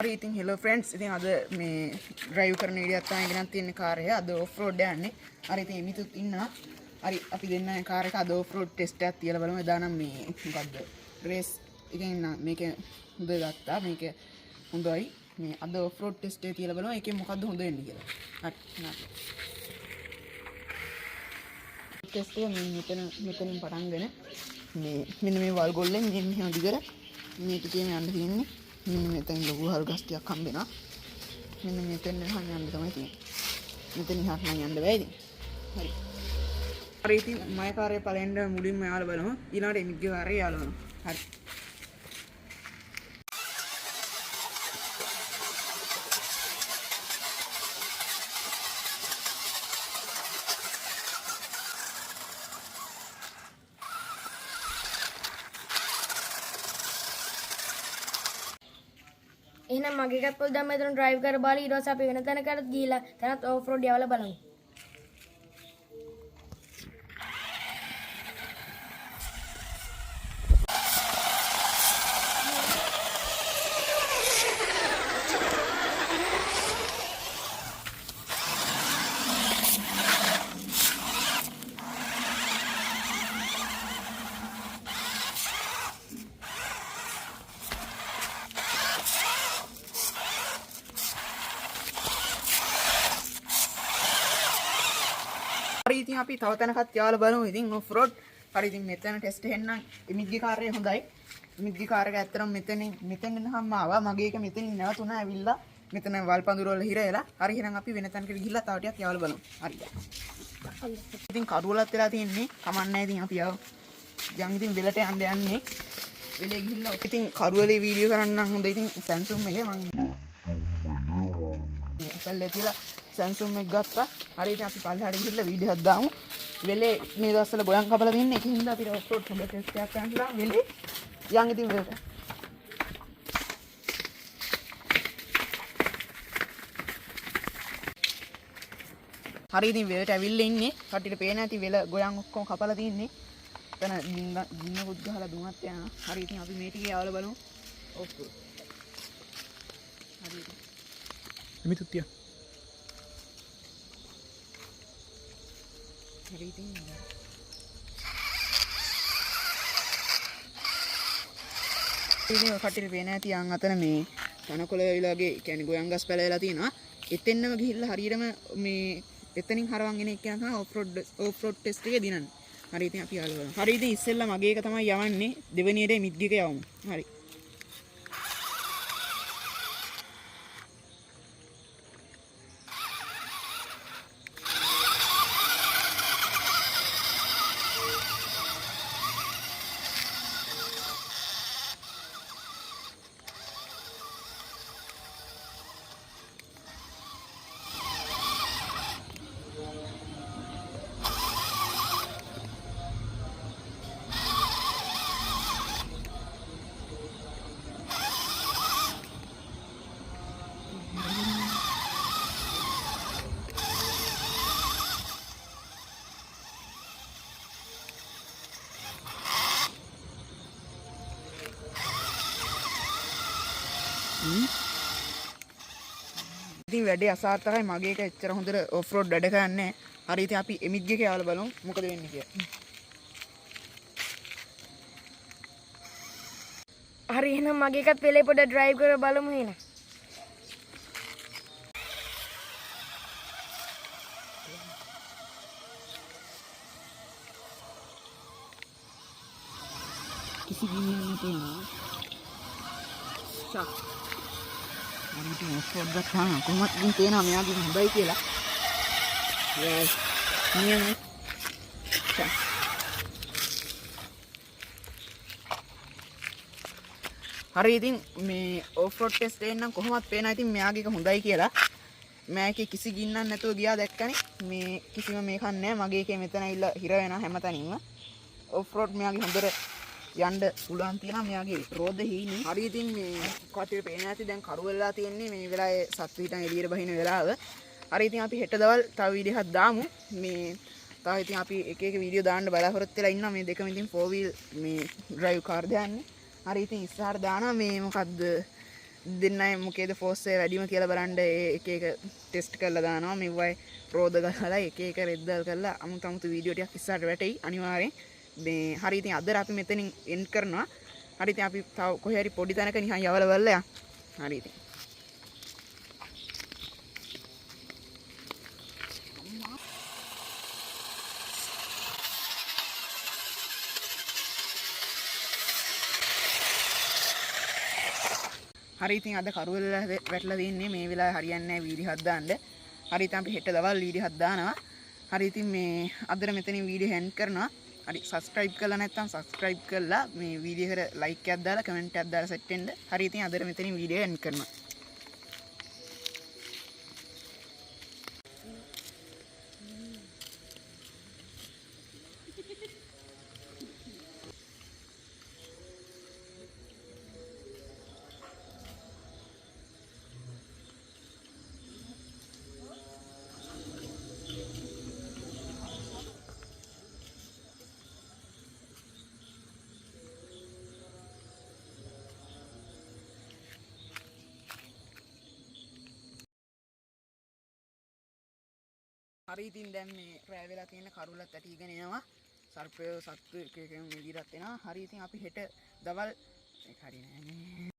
හරි ඉතින් hello friends ඉතින් අද මේ ඩ්‍රයිව් කරන වීඩියෝයක් තමයි ගෙනත් තියෙන්නේ කාර් එක. අද ඔෆ් රෝඩ් යන්නේ. හරි ඉතින් මිතුත් ඉන්නවා. හරි අපි දෙන්න කාර් එක අද ඔෆ් රෝඩ් ටෙස්ට් එකක් තියලා බලමු. එදා නම් මේ මොකද්ද රේස් එකෙන් මේක හොඳ ගත්තා. මේක හොඳයි. මේ අද ඔෆ් රෝඩ් ටෙස්ට් එක තියලා බලමු. ඒකෙන් මොකද්ද හොඳ වෙන්නේ කියලා. හරි. ටෙස්ට් එක මෙතනින් පටන්ගෙන මේ මෙන්න මේ වල් ගොල්ලෙන් මෙහෙම දිගට මේ ටිකේම යන්න තියෙන්නේ. මෙතන ලොකු හල් ගස් ටිකක් හම්බ වෙනවා. මෙන්න මෙතන යන්න තමයි තියෙන්නේ. මෙතන ඉහට නම් යන්න බෑ ඉතින්. හරි. හරි ඉතින් මගේ කාර්යය පළවෙනිද මුලින්ම යාලා බලමු. ඊළඟට එමිත්ගේ කාර්යය යාලා බලමු. හරි. එහෙනම් මගේ එකත් පොඩ්ඩක් මෙතන ඩ්‍රයිව් කර බලලා ඊට පස්සේ අපි වෙන තැනකට ගිහිලා තැනත් ඕෆ් රෝඩ් යවලා බලමු. හරි ඉතින් අපි තව තැනකත් යාලා බලමු ඉතින් ඔෆ් රෝඩ්. හරි ඉතින් මෙතන ටෙස්ට් එහෙනම් එමිත්ගේ කාර්යය හොඳයි. එමිත්ගේ කාර් එක ඇත්තටම මෙතෙන් ඉඳන්ම ආවා. මගේ එක මෙතනින් නැවතුණා ඇවිල්ලා මෙතන වල් පඳුර වල හිර වෙලා. හරි එහෙනම් අපි වෙන තැනකට ගිහිල්ලා තව ටිකක් යාලා බලමු. හරි. ඉතින් කරුවලත් වෙලා තියෙන්නේ. කමන්නේ ඉතින් අපි යමු. දැන් ඉතින් වෙලට යන්නේ. වෙලේ ගිහිල්ලා ඉතින් කරුවලේ වීඩියෝ කරන්න හොඳ ඉතින් Samsung එකේ මම පල්ලේ තියලා Samsung එක ගත්තා. හරි ඉතින් අපි පල්ලෙහාට ගිහිල්ලා වීඩියෝ එකක් දාමු. වෙලේ මේ දවස්වල ගොයන් කපලා තින්නේ. ඒකින් හින්දා අපිට ඔෆ් රෝඩ් හොඳ ටෙස්ට් එකක් කරන්න වෙලේ යන් ඉතින් වෙලට. හරි ඉතින් වෙලට ඇවිල්ලා ඉන්නේ. කට්ටියට පේන ඇති වෙල ගොයන් ඔක්කොම කපලා තින්නේ. එතන ගින්නකුත් ගහලා දුමත් යනවා. හරි ඉතින් අපි මේ ටිකේ ආවල බලමු. Off road. හරි. මිතුත් තියා. හරි ඉතින් කට්ටියට පේන ඇති යන් අතන මේ තනකොළ වෙලා වගේ කියන්නේ ගොයන් ගස් පැලලා තියෙනවා. එතෙන්නම ගිහිල්ලා හරියටම මේ එතනින් හරවන් එන එක තමයි ඔෆ් රෝඩ් ටෙස්ට් එකේ දිනන්නේ. හරි ඉතින් අපි යාළුවා බලමු. හරි ඉතින් ඉස්සෙල්ලා මගේ එක තමයි යවන්නේ. දෙවෙනියට මිත්ගික යවමු. හරි. ඉතින් වැඩේ අසාර්ථකයි. මගේ එක එච්චර හොඳට ඔෆ් රෝඩ් වැඩ කරන්නේ නැහැ. හරි ඉතින් අපි එමිත්ගේ කියලා බලමු මොකද වෙන්නේ කියලා. හරි එහෙනම් මගේ එකත් වෙලේ පොඩ්ඩක් ඩ්‍රයිව් කරලා බලමු එහෙනම්. කිසි ගිනියක් නැතුණා. ෂක්. හරි ඉතින් ඔෆ් රෝඩ් ගත්තා. කොහොමද ඉතින් තේනවා මෙයාගේ හොඳයි කියලා. yes නියමයි. හරි ඉතින් මේ ඔෆ් රෝඩ් ටෙස්ට් එකෙන් නම් කොහොමවත් පේනවා ඉතින් මෙයාගේ එක හොඳයි කියලා. මෑකේ කිසි ගින්නක් නැතුව ගියා දැක්කනේ. මේ කිසිම මේකක් නැහැ. මගේ එකේ මෙතන ඇවිල්ලා හිර වෙනවා හැමතැනින්ම. ඔෆ් රෝඩ් මෙයාගේ හොඳට යන්න පුළුවන් තියෙනවා මෙයාගේ රෝද හීනේ. හරි ඉතින් මේ කට්ටියට පේන ඇති දැන් කරුවලලා තියෙන්නේ මේ වෙලාවේ සත්තු හිටන් එළියට බහින වෙලාව. හරි ඉතින් අපි හෙට දවල් තව වීඩියෝ එකක් දාමු. මේ තව ඉතින් අපි එක එක වීඩියෝ දාන්න බලාපොරොත්තු වෙලා ඉන්නවා. මේ දෙකම ඉතින් 4 wheel මේ ඩ්‍රයිව් කාර් දාන්නේ. හරි ඉතින් ඉස්සරහට දානවා මේ මොකද්ද දෙන්නයි මොකේද ෆෝස් එක වැඩිම කියලා බලන්න එක එක ටෙස්ට් කරලා දානවා. මෙවයි රෝද ගහලා එක එක රෙද්දල් කරලා අමුතු වීඩියෝ ටිකක් ඉස්සරහට වැටෙයි අනිවාර්යෙන්. මේ හරි ඉතින් අද අපි මෙතනින් එන්ඩ් කරනවා. හරි ඉතින් අපි තව කොහේ හරි පොඩි තැනක නිකන් යවල බලලා යන්න. හරි ඉතින්. හරි ඉතින් අද කරුවල වැටලා තින්නේ මේ වෙලාවේ හරියන්නේ නැහැ වීඩියෝ හත් දාන්න. හරි ඉතින් අපි හෙට දවල් වීඩියෝ හත් දානවා. හරි ඉතින් මේ අදට මෙතනින් වීඩියෝ එන්ඩ් කරනවා. හරි සබස්ක්‍රයිබ් කරලා නැත්නම් සබස්ක්‍රයිබ් කරලා මේ වීඩියෝ එකට ලයික් එකක් දාලා කමෙන්ට් එකක් දාලා සෙට් වෙන්න. හරි ඉතින් අදට මෙතනින් වීඩියෝ එන්ඩ් කරනවා. හරි ඉතින් දැන් මේ රෑ වෙලා තියෙන කරුලත් ඇටිගෙන එනවා. සර්පය සත්තු එක එක මිදිරත් එනවා. හරි ඉතින් අපි හෙට දවල් ඒක හරි නෑනේ.